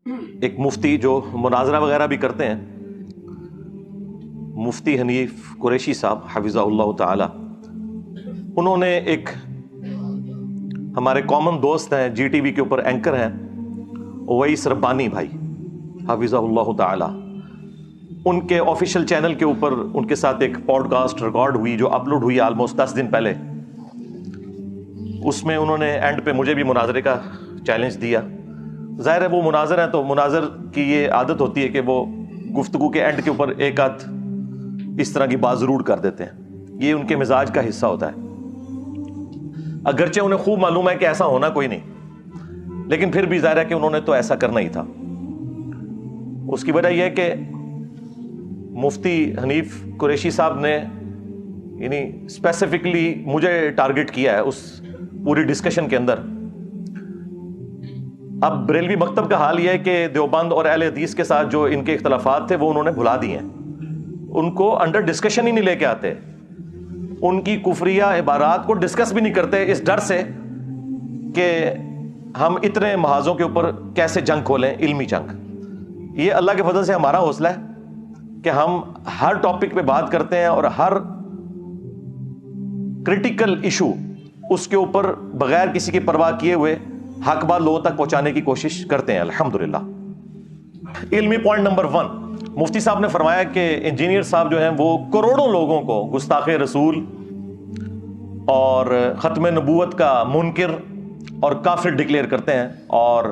ایک مفتی جو مناظرہ وغیرہ بھی کرتے ہیں، مفتی حنیف قریشی صاحب حفظہ اللہ تعالی، انہوں نے ایک ہمارے کامن دوست ہیں، جی ٹی وی کے اوپر اینکر ہیں، اویس ربانی بھائی حفظہ اللہ تعالی، ان کے آفیشیل چینل کے اوپر ان کے ساتھ ایک پوڈ کاسٹ ریکارڈ ہوئی جو اپلوڈ ہوئی آلموسٹ 10 دن پہلے۔ اس میں انہوں نے اینڈ پہ مجھے بھی مناظرے کا چیلنج دیا۔ ظاہر ہے وہ مناظر ہیں تو مناظر کی یہ عادت ہوتی ہے کہ وہ گفتگو کے اینڈ کے اوپر ایک آدھ اس طرح کی بات ضرور کر دیتے ہیں، یہ ان کے مزاج کا حصہ ہوتا ہے، اگرچہ انہیں خوب معلوم ہے کہ ایسا ہونا کوئی نہیں، لیکن پھر بھی ظاہر ہے کہ انہوں نے تو ایسا کرنا ہی تھا۔ اس کی وجہ یہ ہے کہ مفتی حنیف قریشی صاحب نے یعنی اسپیسیفکلی مجھے ٹارگٹ کیا ہے اس پوری ڈسکشن کے اندر۔ اب بریلوی مکتب کا حال یہ ہے کہ دیوبند اور اہل حدیث کے ساتھ جو ان کے اختلافات تھے وہ انہوں نے بھلا دیے ہیں، ان کو انڈر ڈسکشن ہی نہیں لے کے آتے، ان کی کفریہ عبارات کو ڈسکس بھی نہیں کرتے، اس ڈر سے کہ ہم اتنے محاذوں کے اوپر کیسے جنگ کھولیں، علمی جنگ۔ یہ اللہ کے فضل سے ہمارا حوصلہ ہے کہ ہم ہر ٹاپک پہ بات کرتے ہیں اور ہر کرٹیکل ایشو اس کے اوپر بغیر کسی کی پرواہ کیے ہوئے حق بات لوگوں تک پہنچانے کی کوشش کرتے ہیں الحمدللہ۔ علمی پوائنٹ نمبر 1، مفتی صاحب نے فرمایا کہ انجینئر صاحب جو ہیں وہ کروڑوں لوگوں کو گستاخ رسول اور ختم نبوت کا منکر اور کافر ڈکلیئر کرتے ہیں اور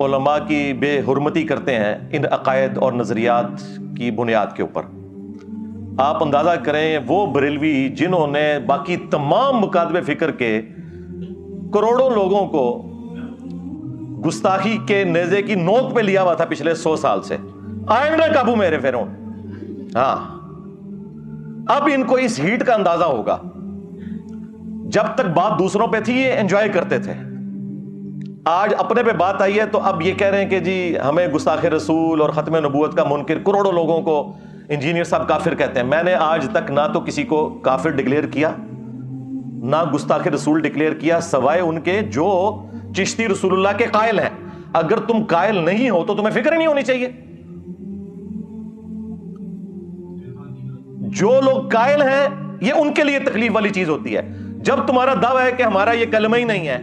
علماء کی بے حرمتی کرتے ہیں ان عقائد اور نظریات کی بنیاد کے اوپر۔ آپ اندازہ کریں وہ بریلوی جنہوں نے باقی تمام مکاتب فکر کے کروڑوں لوگوں کو گستاخی کے نیزے کی نوک پہ لیا ہوا تھا پچھلے 100 سال سے، آئیں نہ قابو میرے فرعون۔ ہاں، اب ان کو اس ہیٹ کا اندازہ ہوگا۔ جب تک بات دوسروں پہ تھی یہ انجوائے کرتے تھے، آج اپنے پہ بات آئی ہے تو اب یہ کہہ رہے ہیں کہ جی ہمیں گستاخ رسول اور ختم نبوت کا منکر کروڑوں لوگوں کو انجینئر صاحب کافر کہتے ہیں۔ میں نے آج تک نہ تو کسی کو کافر ڈکلیئر کیا نہ گستاخ رسول ڈکلیئر کیا، سوائے ان کے جو چشتی رسول اللہ کے قائل ہیں۔ اگر تم قائل نہیں ہو تو تمہیں فکر ہی نہیں ہونی چاہیے۔ جو لوگ قائل ہیں یہ ان کے لیے تکلیف والی چیز ہوتی ہے۔ جب تمہارا دعویٰ ہے کہ ہمارا یہ کلمہ ہی نہیں ہے،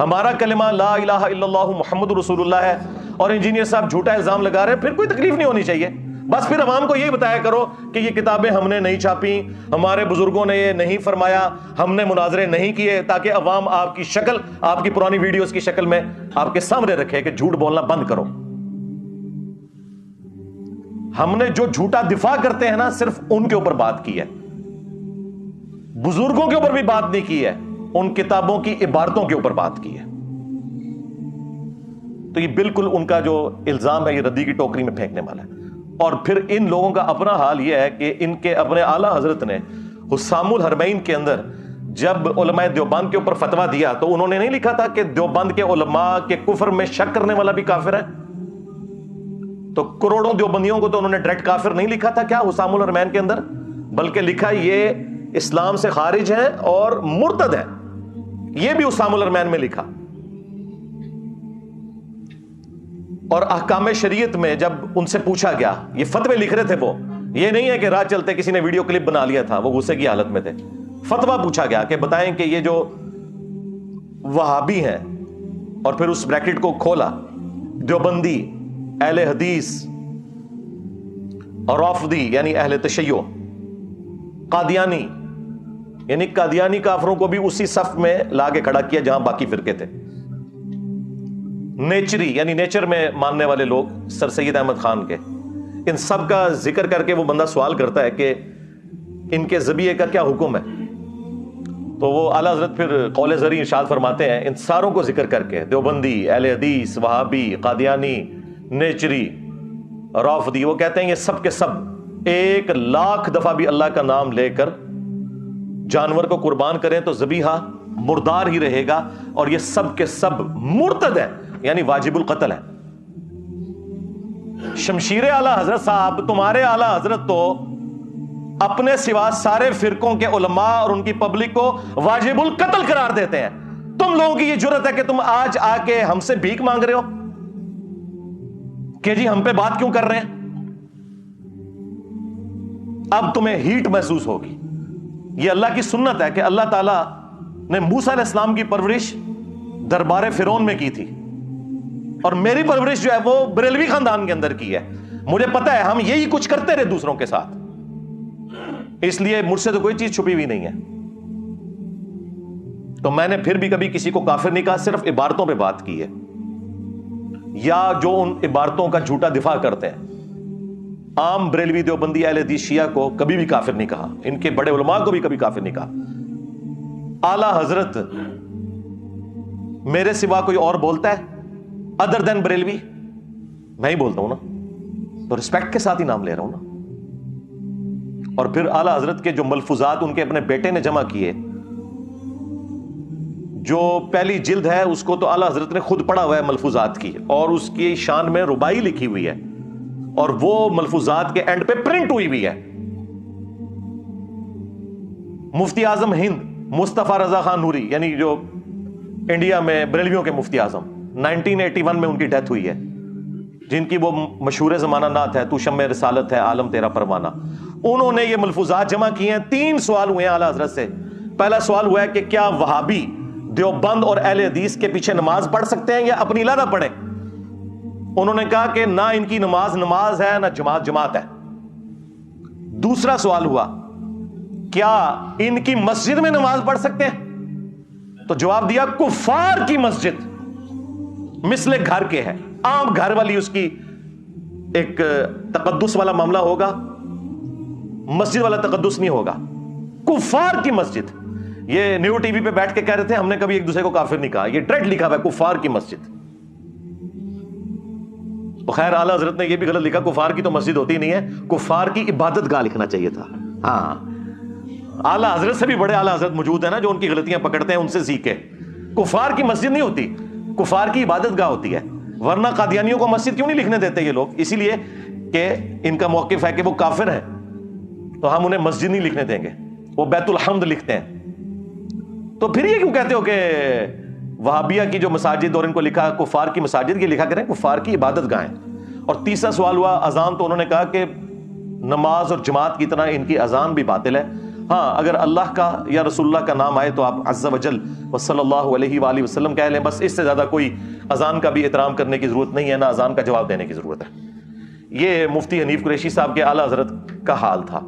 ہمارا کلمہ لا الہ الا اللہ محمد رسول اللہ ہے، اور انجینئر صاحب جھوٹا الزام لگا رہے ہیں، پھر کوئی تکلیف نہیں ہونی چاہیے۔ بس پھر عوام کو یہی بتایا کرو کہ یہ کتابیں ہم نے نہیں چھاپی، ہمارے بزرگوں نے یہ نہیں فرمایا، ہم نے مناظرے نہیں کیے، تاکہ عوام آپ کی شکل، آپ کی پرانی ویڈیوز کی شکل میں آپ کے سامنے رکھے کہ جھوٹ بولنا بند کرو۔ ہم نے جو جھوٹا دفاع کرتے ہیں نا صرف ان کے اوپر بات کی ہے، بزرگوں کے اوپر بھی بات نہیں کی ہے، ان کتابوں کی عبارتوں کے اوپر بات کی ہے۔ تو یہ بالکل ان کا جو الزام ہے یہ ردی کی ٹوکری میں پھینکنے والا ہے۔ اور پھر ان لوگوں کا اپنا حال یہ ہے کہ ان کے اپنے اعلیٰ حضرت نے حسام الحرمین کے اندر جب علماء دیوبند کے اوپر فتویٰ دیا تو انہوں نے نہیں لکھا تھا کہ دیوبند کے علماء کے کفر میں شک کرنے والا بھی کافر ہے؟ تو کروڑوں دیوبندیوں کو تو انہوں نے ڈائریکٹ کافر نہیں لکھا تھا کیا حسام الحرمین کے اندر، بلکہ لکھا یہ اسلام سے خارج ہیں اور مرتد ہیں، یہ بھی حسام الحرمین میں لکھا۔ اور احکام شریعت میں جب ان سے پوچھا گیا، یہ فتوے لکھ رہے تھے وہ، یہ نہیں ہے کہ راہ چلتے کسی نے ویڈیو کلپ بنا لیا تھا، وہ غصے کی حالت میں تھے، فتویٰ پوچھا گیا کہ بتائیں کہ یہ جو وہابی ہیں، اور پھر اس بریکٹ کو کھولا، دیوبندی، اہل حدیث، اور رافضی یعنی اہل تشیع، قادیانی یعنی قادیانی کافروں کو بھی اسی صف میں لا کے کھڑا کیا جہاں باقی فرقے تھے، نیچری یعنی نیچر میں ماننے والے لوگ سر سید احمد خان کے، ان سب کا ذکر کر کے وہ بندہ سوال کرتا ہے کہ ان کے ذبیحے کا کیا حکم ہے؟ تو وہ اعلیٰ حضرت پھر قول زرعی ارشاد فرماتے ہیں ان ساروں کو ذکر کر کے، دیوبندی، اہل حدیث، وہابی، قادیانی، نیچری، رافضی، وہ کہتے ہیں یہ سب کے سب 1,00,000 دفعہ بھی اللہ کا نام لے کر جانور کو قربان کریں تو ذبیحہ مردار ہی رہے گا، اور یہ سب کے سب مرتد ہیں یعنی واجب القتل ہے۔ شمشیر اعلیٰ حضرت صاحب، تمہارے اعلیٰ حضرت تو اپنے سوا سارے فرقوں کے علماء اور ان کی پبلک کو واجب القتل قرار دیتے ہیں، تم لوگوں کی یہ جرت ہے کہ تم آج آ کے ہم سے بھیک مانگ رہے ہو؟ کہ جی ہم پہ بات کیوں کر رہے ہیں؟ اب تمہیں ہیٹ محسوس ہوگی. یہ اللہ کی سنت ہے کہ اللہ تعالیٰ نے موسیٰ علیہ السلام کی پرورش دربار فرعون میں کی تھی, اور میری پرورش جو ہے وہ بریلوی خاندان کے اندر کی ہے. مجھے پتا ہے ہم یہی کچھ کرتے رہے دوسروں کے ساتھ, اس لیے مجھ سے تو کوئی چیز چھپی ہوئی نہیں ہے. تو میں نے پھر بھی کبھی کسی کو کافر نہیں کہا, صرف عبارتوں پہ بات کی ہے, یا جو ان عبارتوں کا جھوٹا دفاع کرتے ہیں. عام بریلوی دیوبندی اہل حدیث شیعہ کو کبھی بھی کافر نہیں کہا, ان کے بڑے علماء کو بھی کبھی کافر نہیں کہا. اعلی حضرت میرے سوا کوئی اور بولتا ہے ادر دین بریلوی؟ میں ہی بولتا ہوں نا, تو رسپیکٹ کے ساتھ ہی نام لے رہا ہوں نا. اور پھر اعلی حضرت کے جو ملفوظات ان کے اپنے بیٹے نے جمع کیے, جو پہلی جلد ہے اس کو تو اعلی حضرت نے خود پڑھا ہوا ہے ملفوظات کی, اور اس کی شان میں ربائی لکھی ہوئی ہے, اور وہ ملفوظات کے اینڈ پہ پرنٹ ہوئی ہوئی ہے. مفتی اعظم ہند مصطفیٰ رضا خان نوری, یعنی جو انڈیا میں بریلویوں کے مفتی اعظم, 1981 میں ان کی ڈیتھ ہوئی ہے, جن کی وہ مشہور زمانہ نعت ہے تو شمع رسالت ہے عالم تیرا پروانہ. انہوں نے یہ ملفوظات جمع کیے ہیں. 3 سوال ہوئے ہیں اعلیٰ حضرت سے. پہلا سوال ہوا ہے کہ کیا وہابی دیوبند اور اہل حدیث کے پیچھے نماز پڑھ سکتے ہیں یا اپنی علیحدہ پڑھیں؟ انہوں نے کہا کہ نہ ان کی نماز نماز ہے نہ جماعت جماعت ہے. دوسرا سوال ہوا کیا ان کی مسجد میں نماز پڑھ سکتے ہیں؟ تو جواب دیا کفار کی مسجد مثل گھر کے ہے, عام گھر والی اس کی ایک تقدس والا معاملہ ہوگا, مسجد والا تقدس نہیں ہوگا. کفار کی مسجد, یہ نیو ٹی وی پہ بیٹھ کے کہہ رہے تھے ہم نے کبھی ایک دوسرے کو کافر نہیں کہا, یہ ڈائریکٹ لکھا ہوا ہے کفار کی مسجد. تو خیر اعلیٰ حضرت نے یہ بھی غلط لکھا, کفار کی تو مسجد ہوتی نہیں ہے, کفار کی عبادت گاہ لکھنا چاہیے تھا. ہاں, اعلیٰ حضرت سے بھی بڑے اعلیٰ حضرت موجود ہیں نا جو ان کی غلطیاں پکڑتے ہیں, ان سے سیکھے. کفار کی مسجد نہیں ہوتی, کفار کی عبادت گاہ ہوتی ہے. ورنہ قادیانیوں کو مسجد کیوں نہیں لکھنے دیتے یہ لوگ؟ اسی لیے کہ ان کا موقف ہے کہ وہ کافر ہیں, تو ہم انہیں مسجد نہیں لکھنے دیں گے, وہ بیت الحمد لکھتے ہیں. تو پھر یہ کیوں کہتے ہو کہ وہابیہ کی جو مساجد اور ان کو لکھا کفار کی مساجد, یہ لکھا کریں کفار کی عبادت گاہیں. اور تیسرا سوال ہوا اذان, تو انہوں نے کہا کہ نماز اور جماعت کی طرح ان کی اذان بھی باطل ہے. ہاں, اگر اللہ کا یا رسول اللہ کا نام آئے تو آپ عز وجل صلی اللہ علیہ وآلہ وسلم کہہ لیں, بس اس سے زیادہ کوئی اذان کا بھی احترام کرنے کی ضرورت نہیں ہے, نہ اذان کا جواب دینے کی ضرورت ہے. یہ مفتی حنیف قریشی صاحب کے اعلیٰ حضرت کا حال تھا.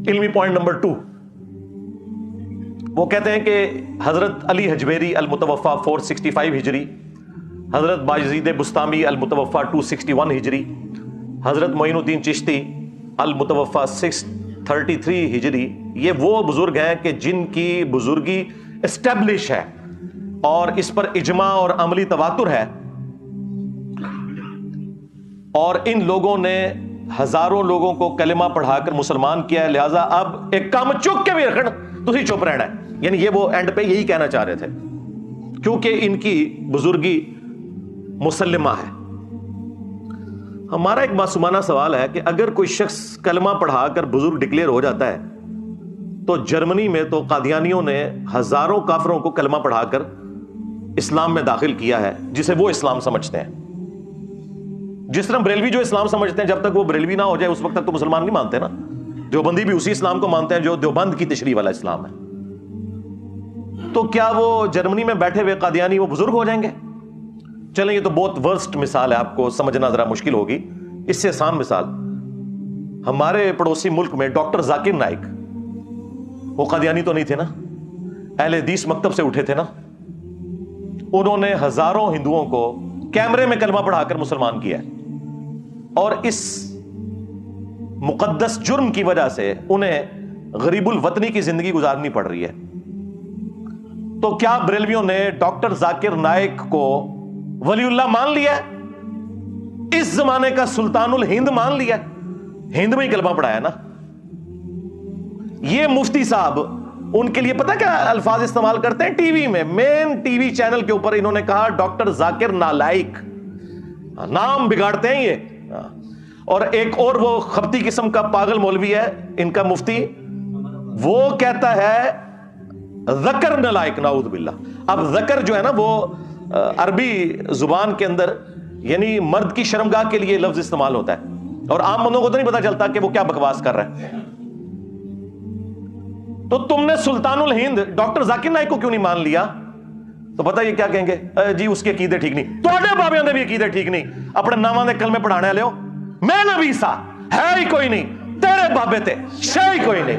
علمی پوائنٹ نمبر 2, وہ کہتے ہیں کہ حضرت علی حجویری المتوفا 465 ہجری, حضرت باجزید بستامی المتوفا 261 ہجری, حضرت معین الدین چشتی المتوفا 633 ہجری, یہ وہ بزرگ ہیں کہ جن کی بزرگی اسٹیبلش ہے اور اس پر اجماع اور عملی تواتر ہے, اور ان لوگوں نے ہزاروں لوگوں کو کلمہ پڑھا کر مسلمان کیا ہے. لہٰذا اب ایک کام چک کے بھی رکھنا, تسی چپ رہنا ہے. یعنی یہ وہ اینڈ پہ یہی کہنا چاہ رہے تھے, کیونکہ ان کی بزرگی مسلمہ ہے. ہمارا ایک معصومانہ سوال ہے کہ اگر کوئی شخص کلمہ پڑھا کر بزرگ ڈکلیئر ہو جاتا ہے, تو جرمنی میں تو قادیانیوں نے ہزاروں کافروں کو کلمہ پڑھا کر اسلام میں داخل کیا ہے, جسے وہ اسلام سمجھتے ہیں. جس طرح بریلوی جو اسلام سمجھتے ہیں, جب تک وہ بریلوی نہ ہو جائے اس وقت تک تو مسلمان نہیں مانتے نا. دیوبندی بھی اسی اسلام کو مانتے ہیں جو دیوبند کی تشریح والا اسلام ہے. تو کیا وہ جرمنی میں بیٹھے ہوئے قادیانی وہ بزرگ ہو جائیں گے؟ چلیں, یہ تو بہت ورسٹ مثال ہے, آپ کو سمجھنا ذرا مشکل ہوگی. اس سے آسان مثال, ہمارے پڑوسی ملک میں ڈاکٹر ذاکر نائک, وہ قادیانی تو نہیں تھے نا, اہل حدیث مکتب سے اٹھے تھے نا. انہوں نے ہزاروں ہندوؤں کو کیمرے میں کلمہ پڑھا کر مسلمان کیا ہے, اور اس مقدس جرم کی وجہ سے انہیں غریب الوطنی کی زندگی گزارنی پڑ رہی ہے. تو کیا بریلویوں نے ڈاکٹر ذاکر نائک کو ولی اللہ مان لیا, اس زمانے کا سلطان الہند مان لیا, ہند میں ہی کلمہ پڑھایا نا. یہ مفتی صاحب ان کے لیے پتہ کیا الفاظ استعمال کرتے ہیں ٹی وی میں, مین ٹی وی چینل کے اوپر انہوں نے کہا ڈاکٹر ذاکر نالائک, نام بگاڑتے ہیں یہ. اور ایک اور وہ خبتی قسم کا پاگل مولوی ہے ان کا مفتی, وہ کہتا ہے ذکر نالائک, نعوذ باللہ. اب ذکر جو ہے نا وہ عربی زبان کے اندر یعنی مرد کی شرمگاہ کے لیے لفظ استعمال ہوتا ہے اور عام بندوں کو تو نہیں پتا چلتا کہ وہ کیا بکواس کر رہا ہے. تو تم نے سلطان الہند ڈاکٹر ذاکر نائک کو کیوں نہیں مان لیا؟ تو پتہ یہ کیا کہیں گے؟ جی اس کے عقیدے ٹھیک نہیں. توڑے بابیاں دے بھی عقیدے ٹھیک نہیں. اپنے ناماں دے کلمے پڑھانے والے ہو. میں نبی سا ہے ہی کوئی نہیں, تیرے بابے تے شے ہی کوئی نہیں.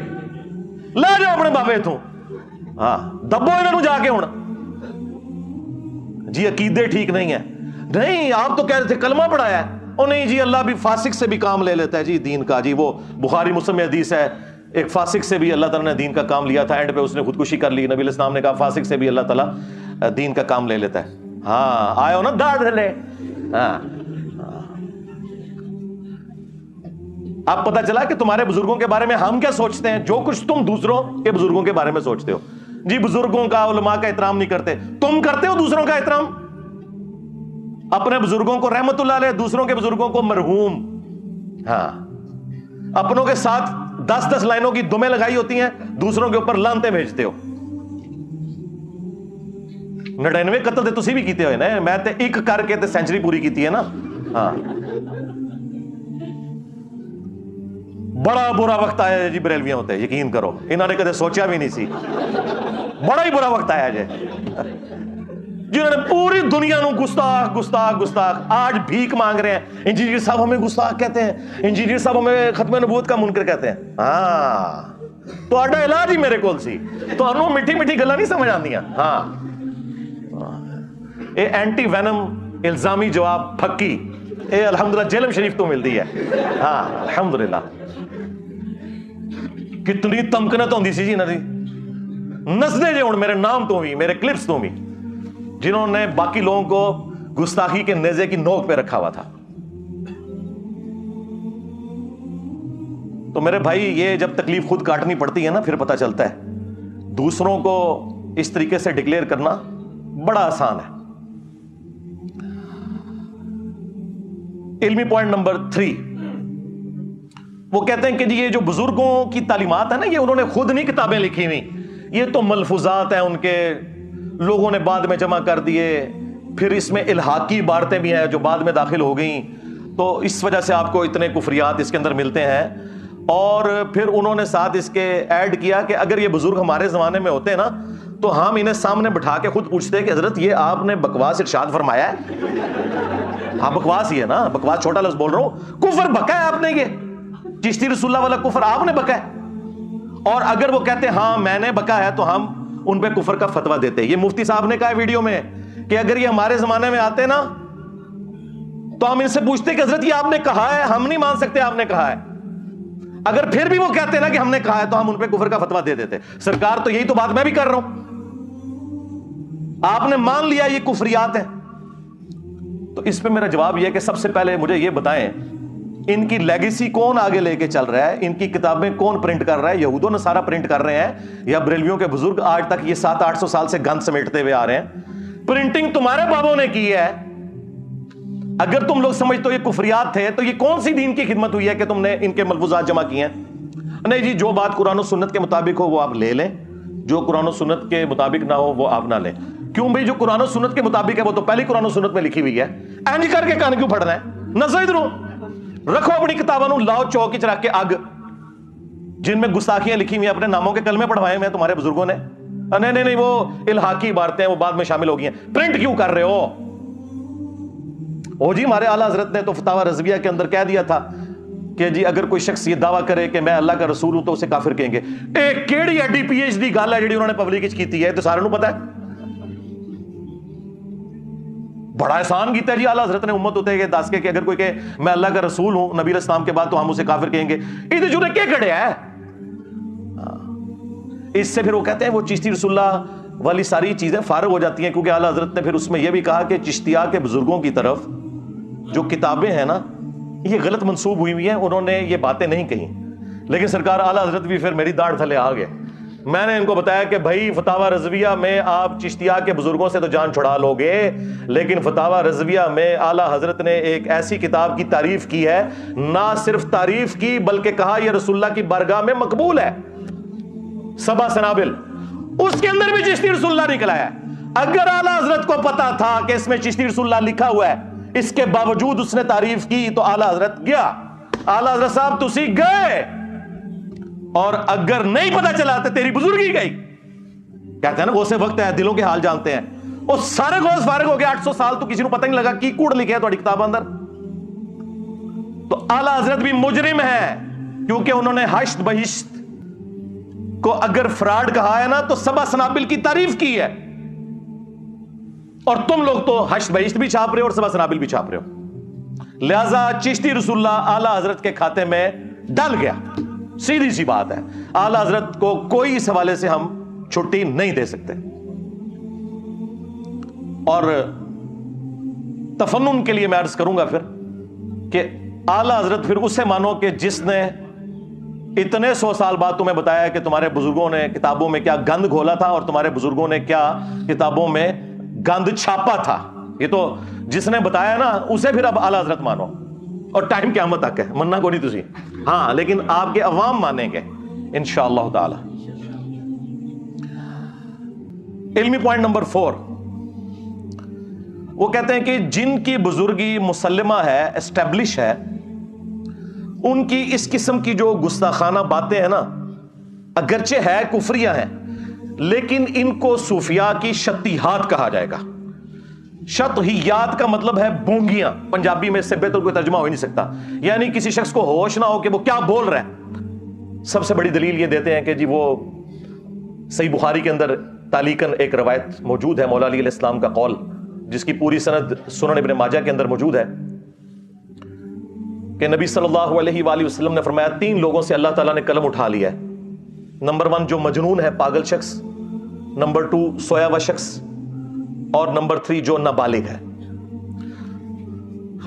لے جاؤ اپنے بابے تو, ہاں دبو انہوں جا کے ہوں. جی عقیدے ٹھیک نہیں ہے. نہیں آپ تو کہہ رہے تھے کلمہ پڑھایا ہے. او نہیں جی اللہ بھی فاسق سے بھی کام لے لیتا ہے جی دین کا. جی وہ بخاری مسلم میں حدیث ہے, ایک فاسق سے بھی اللہ تعالیٰ نے دین کا کام لیا تھا, اینڈ پہ اس نے خودکشی کر لی. نبی علیہ السلام نے کہا فاسق سے بھی اللہ تعالیٰ دین کا کام لے لیتا ہے. ہاں آئے ہو نا داڑھ لے. ہاں اب پتہ چلا کہ تمہارے بزرگوں کے بارے میں ہم کیا سوچتے ہیں, جو کچھ تم دوسروں کے بزرگوں کے بارے میں سوچتے ہو. جی بزرگوں کا علماء کا احترام نہیں کرتے, تم کرتے ہو دوسروں کا احترام. اپنے بزرگوں کو رحمت اللہ علیہ, دوسروں کے بزرگوں کو مرحوم. ہاں اپنوں کے ساتھ 10 لائنوں کی دمیں لگائی ہوتی ہیں, دوسروں کے اوپر لانتے بھیجتے ہو. 99 قتل تے تسی بھی کیتے ہوئے نا, میں تے ایک کر کے تے سینچری پوری کیتی ہے نا. ہاں بڑا برا وقت آیا جی بریلویاں ہوتے, یقین کرو انہوں نے کدے سوچا بھی نہیں سی. بڑا ہی برا وقت آیا جی, جنہوں نے پوری دنیا نو گستاخ گستاخ گستاخ آج بھیک مانگ رہے ہیں. انجینئر صاحب ہمیں گستاخ کہتے ہیں, انجینئر صاحب ہمیں ختم نبوت کا منکر کہتے ہیں. ہاں تو آڈا علاج ہی میرے کول سی, تو انہوں میٹھی میٹھی گلاں نہیں سمجھ آندیاں. ہاں اے اینٹی وینم الزامی جواب پھکی اے الحمدللہ جیلم شریف تو ملتی ہے. ہاں الحمدللہ کتنی تمکنت ہوندی سی جی انہاں دی. نسدے جے ہن میرے نام تو بھی, میرے کلپس تو بھی, جنہوں نے باقی لوگوں کو گستاخی کے نیزے کی نوک پہ رکھا ہوا تھا. تو میرے بھائی یہ جب تکلیف خود کاٹنی پڑتی ہے نا, پھر پتہ چلتا ہے دوسروں کو اس طریقے سے ڈکلیئر کرنا بڑا آسان ہے. علمی پوائنٹ نمبر 3, وہ کہتے ہیں کہ جی یہ جو بزرگوں کی تعلیمات ہیں نا, یہ انہوں نے خود نہیں کتابیں لکھی ہوئی, یہ تو ملفوظات ہیں ان کے, لوگوں نے بعد میں جمع کر دیے. پھر اس میں الحاقی عبارتیں بھی ہیں جو بعد میں داخل ہو گئیں, تو اس وجہ سے آپ کو اتنے کفریات اس کے اندر ملتے ہیں. اور پھر انہوں نے ساتھ اس کے ایڈ کیا کہ اگر یہ بزرگ ہمارے زمانے میں ہوتے نا تو ہم انہیں سامنے بٹھا کے خود پوچھتے کہ حضرت یہ آپ نے بکواس ارشاد فرمایا ہے. ہاں بکواس ہی ہے نا, بکواس چھوٹا لفظ بول رہا ہوں, کفر بکا ہے آپ نے, یہ چشتی رسول اللہ والا کفر آپ نے بکا ہے. اور اگر وہ کہتے ہاں میں نے بکا ہے تو ہم ان پہ کفر کا فتویٰ دیتے. یہ مفتی صاحب نے کہا ہے ویڈیو میں کہ اگر یہ ہمارے زمانے میں آتے نا تو ہم ان سے پوچھتے کہ حضرت یہ آپ نے کہا ہے, ہم نہیں مان سکتے آپ نے کہا ہے. اگر پھر بھی وہ کہتے نا کہ ہم نے کہا ہے تو ہم ان پہ کفر کا فتویٰ دے دیتے. سرکار تو یہی تو بات میں بھی کر رہا ہوں, آپ نے مان لیا یہ کفریات ہیں. تو اس پہ میرا جواب یہ ہے کہ سب سے پہلے مجھے یہ بتائیں ان کی لیگیسی کون آگے لے کے چل رہا ہے, ان کی کتابیں کون پرنٹ کر رہا ہے؟ یہود و نصارہ پرنٹ کر رہے ہیں یا بریلویوں کے بزرگ آج تک یہ 700-800 سال سے گند سمیٹتے ہوئے آ رہے ہیں؟ پرنٹنگ تمہارے بابوں نے کی ہے. اگر تم لوگ سمجھتے ہو یہ کفریات تھے تو یہ کون سی دین کی خدمت ہوئی ہے کہ تم نے ان کے ملفوظات جمع کیے ہیں؟ نہیں جی جو بات قرآن و سنت کے مطابق ہو وہ آپ لے لیں, جو قرآن و سنت کے مطابق نہ ہو وہ آپ نہ لیں. کیوں بھائی جو قرآن و سنت کے مطابق ہے وہ تو پہلی قرآن و سنت میں لکھی ہوئی ہے, اینج کر کے کان کیوں پھڑنا ہے؟ نظر ادھروں رکھو اپنی کتابوں نو, لاؤ چوک وچ رکھ کے اگ, جن میں گستاخیاں لکھی ہوئی ہیں اپنے ناموں کے کلمے پڑھوائے میں تمہارے بزرگوں نے. نہیں وہ الحاقی عبارتیں وہ بعد میں شامل ہو گئی ہیں, پرنٹ کیوں کر رہے ہو؟ جی ہمارے اعلیٰ حضرت نے تو فتاوی رضویہ کے اندر کہہ دیا تھا کہ جی اگر کوئی شخص یہ دعویٰ کرے کہ میں اللہ کا رسول ہوں تو اسے کافر کہیں گے. ایک کیڑی ایڈی پی ایچ ڈی گل ہے جڑی انہوں نے پبلک وچ کیتی ہے, تو سارے نوں پتہ ہے. بڑا احسان کیتا ہے جی اعلیٰ حضرت نے امت ہوتے کہ دس کے کہ اگر کوئی کہ میں اللہ کا رسول ہوں نبی علیہ السلام کے بعد تو ہم اسے کافر کہیں گے. یہ جو نے کیا کڑیا ہے؟ اس سے پھر وہ کہتے ہیں وہ چشتی رسول اللہ والی ساری چیزیں فارغ ہو جاتی ہیں, کیونکہ اعلیٰ حضرت نے پھر اس میں یہ بھی کہا کہ چشتیہ کے بزرگوں کی طرف جو کتابیں ہیں نا یہ غلط منسوب ہوئی ہوئی ہیں, انہوں نے یہ باتیں نہیں کہیں. لیکن سرکار اعلیٰ حضرت بھی پھر میری داڑھ تھلے آ گئے. میں نے ان کو بتایا کہ بھائی فتاوی رضویہ میں آپ چشتیہ کے بزرگوں سے تو جان چھڑا لو گے, لیکن فتاوی رضویہ میں اعلیٰ حضرت نے ایک ایسی کتاب کی تعریف کی ہے, نہ صرف تعریف کی بلکہ کہا یہ رسول اللہ کی بارگاہ میں مقبول ہے. سبع سنابل, اس کے اندر بھی چشتی رسول اللہ نکلا ہے. اگر اعلیٰ حضرت کو پتا تھا کہ اس میں چشتی رسول اللہ لکھا ہوا ہے, اس کے باوجود اس نے تعریف کی تو اعلی حضرت گیا. اعلی حضرت صاحب تسی گئے, اور اگر نہیں پتا چلا تو تیری بزرگی گئی. کہتے ہیں نا غوث وقت ہے, دلوں کے حال جانتے ہیں. وہ سارے غوث فارغ ہو گئے 800 سال تو کسی کو پتہ نہیں لگا کی کوڑ لکھے تھوڑی کتاب اندر. تو اعلی حضرت بھی مجرم ہے, کیونکہ انہوں نے حشت بہشت کو اگر فراڈ کہا ہے نا تو سبا سنابل کی تعریف کی ہے, اور تم لوگ تو حشت بہشت بھی چھاپ رہے ہو اور سبا سنابل بھی چھاپ رہے ہو. لہذا چشتی رسول اللہ اعلی حضرت کے کھاتے میں ڈل گیا. سیدھی سی بات ہے, اعلی حضرت کو کوئی اس حوالے سے ہم چھٹی نہیں دے سکتے. اور تفنن کے لیے میں عرض کروں گا پھر کہ اعلی حضرت پھر اسے مانو کہ جس نے اتنے 100 سال بعد تمہیں بتایا کہ تمہارے بزرگوں نے کتابوں میں کیا گند گھولا تھا اور تمہارے بزرگوں نے کیا کتابوں میں گند چھاپا تھا. یہ تو جس نے بتایا نا اسے پھر اب اعلی حضرت مانو, اور ٹائم قیامت تک ہے, مننا کو نہیں تسی. ہاں لیکن آپ کے عوام مانیں گے انشاءاللہ تعالی. علمی پوائنٹ نمبر 4, وہ کہتے ہیں کہ جن کی بزرگی مسلمہ ہے, اسٹیبلش ہے, ان کی اس قسم کی جو گستاخانہ باتیں ہیں نا, اگرچہ ہے کفریہ ہیں, لیکن ان کو صوفیاء کی شطیحات کہا جائے گا. شطحیات کا مطلب ہے بونگیاں, پنجابی میں اس سے بہتر کوئی ترجمہ ہو ہی نہیں سکتا, یعنی کسی شخص کو ہوش نہ ہو کہ وہ کیا بول رہا ہے. سب سے بڑی دلیل یہ دیتے ہیں کہ جی وہ صحیح بخاری کے اندر تعلیقاً ایک روایت موجود ہے مولا علی علیہ السلام کا قول, جس کی پوری سند سنن ابن ماجہ کے اندر موجود ہے, کہ نبی صلی اللہ علیہ وآلہ وسلم نے فرمایا 3 لوگوں سے اللہ تعالیٰ نے قلم اٹھا لیا ہے. نمبر 1 جو مجنون ہے, پاگل شخص, نمبر 2 سویا ہوا شخص, اور نمبر 3 جو نابالغ ہے.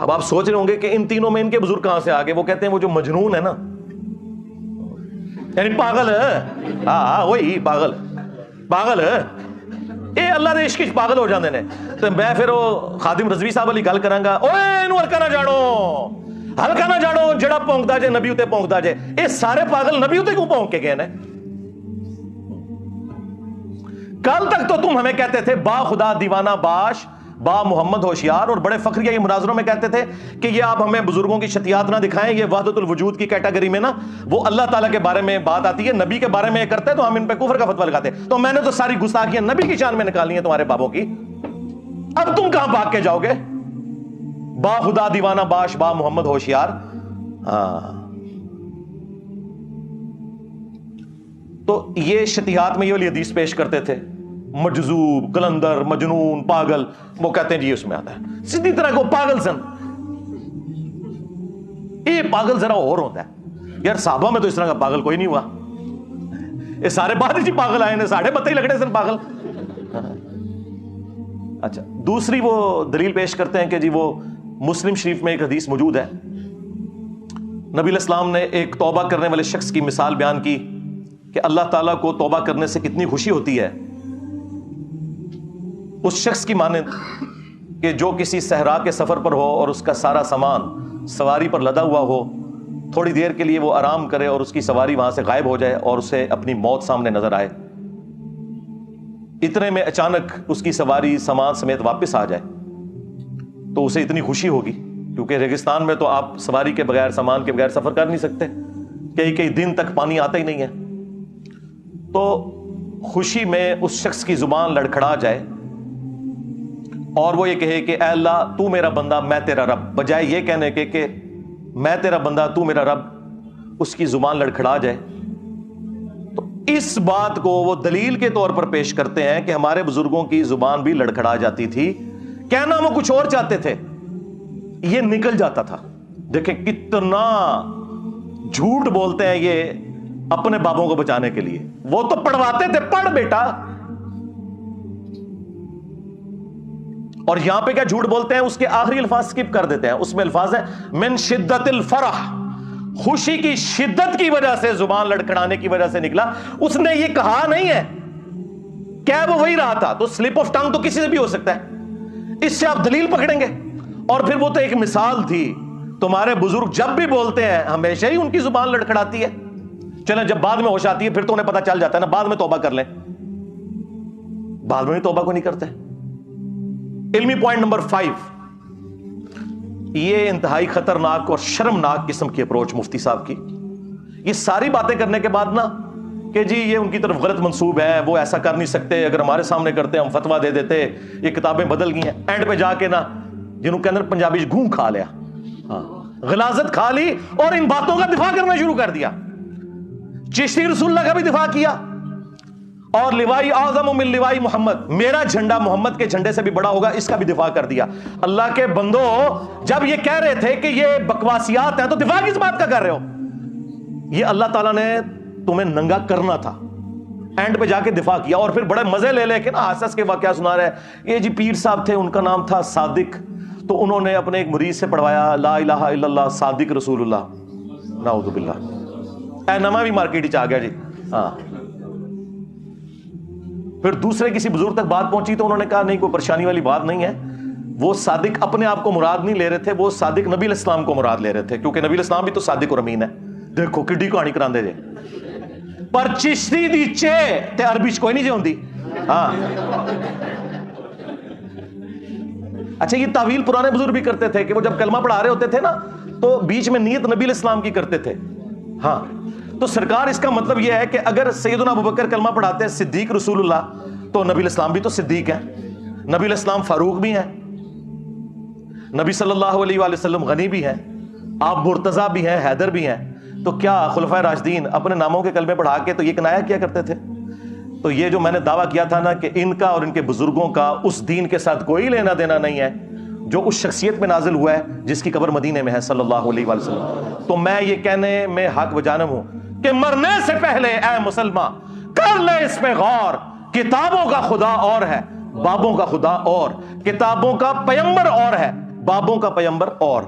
اب آپ سوچ رہے ہوں گے کہ ان تینوں میں ان کے بزرگ کہاں سے آگے. وہ کہتے ہیں وہ جو مجنون ہے نا, یعنی پاگل ہے, ہاں وہی پاگل ہے, اے اللہ دے عشق وچ پاگل ہو جاندے نے. تے میں پھر وہ خادم رضوی صاحب والی گل کراں گا, اوے اینو ہلکا نہ جاڑو جڑا پونکدا جے نبی اتے پونکدا جے. اے سارے پاگل نبی اتے کیوں پونک کے گئے نے؟ کل تک تو تم ہمیں کہتے تھے با خدا دیوانہ باش, با محمد ہوشیار, اور بڑے فخریہ مناظروں میں کہتے تھے کہ یہ آپ ہمیں بزرگوں کی شتیات نہ دکھائیں, یہ وحدت الوجود کی کیٹیگری میں نا وہ اللہ تعالیٰ کے بارے میں بات آتی ہے, نبی کے بارے میں یہ کرتے تو ہم ان پہ کفر کا فتویٰ لگاتے. تو میں نے تو ساری گستاخیاں نبی کی شان میں نکالنی ہیں تمہارے بابوں کی. اب تم کہاں بھاگ کے جاؤ گے؟ با خدا دیوانہ باش, با محمد ہوشیار. ہاں تو یہ شتیات میں یہ والی حدیث پیش کرتے تھے, مجذوب, کلندر, مجنون, پاگل. وہ کہتے ہیں جی اس میں آتا ہے سیدھی طرح کو پاگل سن. یہ پاگل ذرا اور ہوتا ہے یار, صحابہ میں تو اس طرح کا پاگل کوئی نہیں ہوا. یہ سارے بعد ہی پاگل آئے ہیں, ساڑھے بتے ہی لگڑے سن پاگل. اچھا, دوسری وہ دلیل پیش کرتے ہیں کہ جی وہ مسلم شریف میں ایک حدیث موجود ہے, نبی علیہ السلام نے ایک توبہ کرنے والے شخص کی مثال بیان کی کہ اللہ تعالیٰ کو توبہ کرنے سے کتنی خوشی ہوتی ہے. اس شخص کی مانند کہ جو کسی صحرا کے سفر پر ہو اور اس کا سارا سامان سواری پر لدا ہوا ہو, تھوڑی دیر کے لیے وہ آرام کرے اور اس کی سواری وہاں سے غائب ہو جائے اور اسے اپنی موت سامنے نظر آئے. اتنے میں اچانک اس کی سواری سامان سمیت واپس آ جائے تو اسے اتنی خوشی ہوگی, کیونکہ ریگستان میں تو آپ سواری کے بغیر, سامان کے بغیر سفر کر نہیں سکتے, کئی دن تک پانی آتا ہی نہیں ہے. تو خوشی میں اس شخص کی زبان لڑکھڑا جائے اور وہ یہ کہے کہ اے اللہ تو میرا بندہ میں تیرا رب, بجائے یہ کہنے کے کہ میں تیرا بندہ تو میرا رب, اس کی زبان لڑکھڑا جائے. تو اس بات کو وہ دلیل کے طور پر پیش کرتے ہیں کہ ہمارے بزرگوں کی زبان بھی لڑکھڑا جاتی تھی, کہنا وہ کچھ اور چاہتے تھے, یہ نکل جاتا تھا. دیکھیں کتنا جھوٹ بولتے ہیں یہ اپنے بابوں کو بچانے کے لیے. وہ تو پڑھواتے تھے, پڑھ بیٹا. اور یہاں پہ کیا جھوٹ بولتے ہیں, اس کے آخری الفاظ سکپ کر دیتے ہیں. اس میں الفاظ ہے من شدت الفرح, خوشی کی شدت کی وجہ سے, زبان لڑکھڑانے کی وجہ سے نکلا. اس نے یہ کہا نہیں ہے, کیا وہ وہی رہا تھا. تو سلپ آف ٹنگ تو کسی سے بھی ہو سکتا ہے, اس سے آپ دلیل پکڑیں گے. اور پھر وہ تو ایک مثال تھی, تمہارے بزرگ جب بھی بولتے ہیں ہمیشہ ہی ان کی زبان لڑکھڑاتی ہے. چلیں جب بعد میں ہوش آتی ہے پھر تو انہیں پتا چل جاتا ہے نا, بعد میں توبہ کر لیں. بعد میں توبہ کو نہیں کرتے. علمی پوائنٹ نمبر 5, یہ انتہائی خطرناک اور شرمناک قسم کی اپروچ مفتی صاحب کی. یہ ساری باتیں کرنے کے بعد نا کہ جی یہ ان کی طرف غلط منسوب ہے, وہ ایسا کر نہیں سکتے, اگر ہمارے سامنے کرتے ہم فتوا دے دیتے, یہ کتابیں بدل گئی ہیں. اینڈ پہ جا کے نا جنہوں کے اندر پنجابی گھون کھا لیا, غلاظت کھا لی اور ان باتوں کا دفاع کرنا شروع کر دیا. چشتی رسول اللہ کا بھی دفاع کیا, اور لوائی اعظم من لوائی محمد, میرا جھنڈا محمد کے جھنڈے سے بھی بڑا ہوگا, اس کا بھی دفاع کر دیا. اللہ کے بندو, جب یہ کہہ رہے تھے کہ یہ بکواسیات ہیں تو دفاع کس بات کا کر رہے ہو؟ یہ اللہ تعالیٰ نے تمہیں ننگا کرنا تھا. اینڈ پہ جا کے دفاع کیا, اور پھر بڑے مزے لے کے نا حسس کے واقعہ سنا رہے ہیں. یہ جی پیر صاحب تھے, ان کا نام تھا صادق, تو انہوں نے اپنے ایک مریض سے پڑھوایا لا الہ الا اللہ صادق رسول اللہ, نعوذ باللہ. اے نما بھی مارکیٹ چ آ گیا جی. ہاں, پھر دوسرے کسی بزرگ تک بات پہنچی تو انہوں نے کہا نہیں کوئی پریشانی والی بات نہیں ہے, وہ صادق اپنے آپ کو مراد نہیں لے رہے تھے, وہ صادق نبی علیہ السلام کو مراد لے رہے تھے, کیونکہ نبی علیہ السلام بھی تو صادق اور امین ہے. دیکھو کڈی کہانی کراندے جے. پر چشتی دی چے تے عربی چ کوئی نہیں جے ہوندی. ہاں اچھا, یہ تعویل پرانے بزرگ بھی کرتے تھے کہ وہ جب کلمہ پڑھا رہے ہوتے تھے نا تو بیچ میں نیت نبی علیہ السلام کی کرتے تھے. ہاں, تو سرکار اس کا مطلب یہ ہے کہ اگر سیدنا ابوبکر کلمہ پڑھاتے ہیں صدیق رسول اللہ, تو نبی علیہ السلام بھی تو صدیق ہیں, نبی علیہ السلام فاروق بھی ہیں, نبی صلی اللہ علیہ وآلہ وسلم غنی بھی ہیں, آپ مرتضیٰ بھی ہیں, حیدر بھی ہیں. تو کیا خلفائے راشدین اپنے ناموں کے کلمے پڑھا کے تو یہ کنایا کیا کرتے تھے؟ تو یہ جو میں نے دعویٰ کیا تھا نا کہ ان کا اور ان کے بزرگوں کا اس دین کے ساتھ کوئی لینا دینا نہیں ہے جو اس شخصیت میں نازل ہوا ہے جس کی قبر مدینے میں ہے صلی اللہ علیہ وآلہ وسلم. تو میں یہ کہنے میں حق بجانب ہوں کہ مرنے سے پہلے اے مسلمان کر لے اس پہ غور, کتابوں کا خدا اور ہے, بابوں کا خدا اور, کتابوں کا پیمبر اور ہے, بابوں کا پیمبر اور.